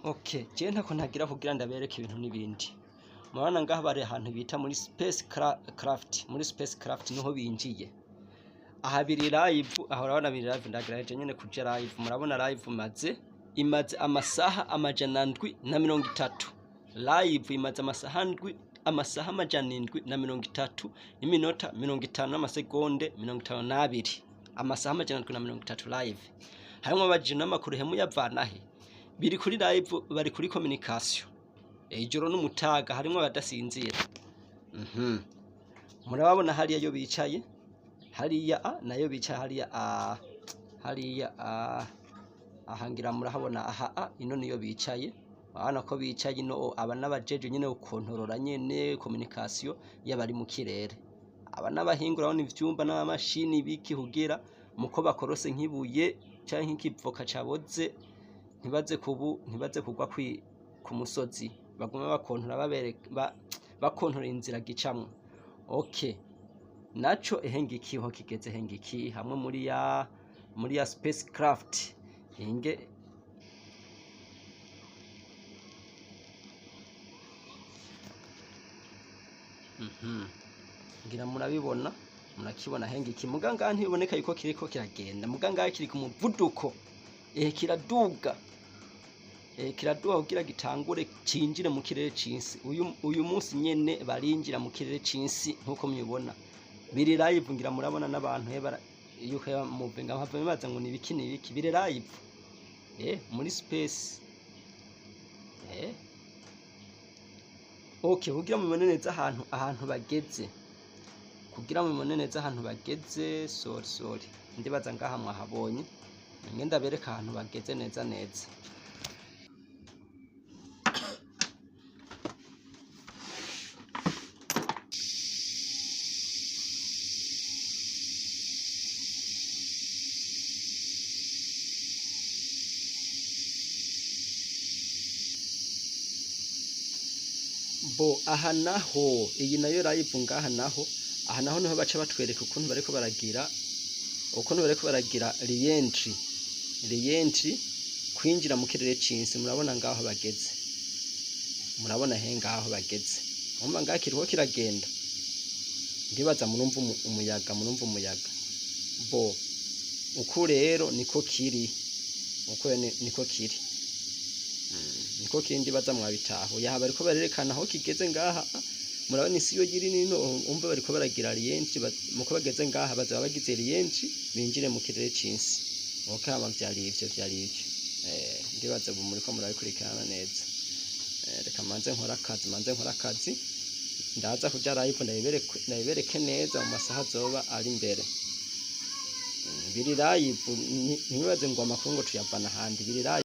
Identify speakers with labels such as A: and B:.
A: Okay, je ntako ntagira kugira ndabereke ibintu n'ibindi. Murabona ngaha bari ahantu bita muri Spacecraft, muri Spacecraft niho binjiye. Aha biri live, aho urabona biri live ndagerageje nyene kuja live. Murabona live imaze amasaha amajana ndwi na 30. Live imaze amasaha amajana ndwi na 30 n'iminota 50 n'amasegonde 52. Amasaha amajana ndwi na 30 live. Harimwo abajije n'amakuru hemu yavanahe. Biri kuri live, bari kuri communication. Ijoro n'umutaga harimo abadasinzira. Murababona hariya yo bicaye. Hariya nayo bicaye hariya ahangira murahabona aha ino niyo bicaye. Abana ko bicaye ino aba nabajeje nyene ukontorora nyene communication y'abari mu kirere. Aba nabahingura aho ivyumba n'amashini biki hugira muko bakorose nk'ibuye canke nk'ikivoka caboze ntibaze kugwa ku musozi baguma bakontora bakontora inzira gicamwe. Okay, naco ehengikiho kigeze hengiki hamwe muri ya Spacecraft inge ngira murabibona murakibona hengiki muganga ntiboneka yuko kiriko kiragenda muganga kiri ku muvuduko kiraduga kugira gitangure cinjire mu kirere cinsi. Uyu munsi nyene barinjira mu kirere cinsi nkuko mubibona. Biri live ngira murabona n'abantu yuko muvenga bava bibaza ngo nibiki biri live muri space. Okay, kugira mubone neza ahantu bageze. Kugira mubone neza ahantu bageze, sorry. Ndibaza ngaha mwahabonye. Ngenda bereka ahantu bageze neza. Bo aha naho iyi nayo live ngaha naho aha naho niho baca batwereka ukuntu bariko baragira re-entry kwinjira mu kirere cinsi. Murabona ngaho bageze, murabona ngaho bageze, umva ngaho kiriko kiragenda. Ndibaza murumva umuyaga bo uko rero niko kiri niko kindi baza mwabitaho yaha bariko barerekana aho kigeze ngaha. Murabona isi yo giri nino umva bariko baragira re-entry muko bageze ngaha bazaba bagize re-entry binjire mu kirere cinsi. Okama vyari ivyo ndibaza bu muriko murabikurikirana neza. Reka manze nkora akazi ndaza kuja live ndayibereke neza mu masaha zoba ari imbere. Biri live ntibaze ngo amakuru ngo tuyavana handi. Biri live.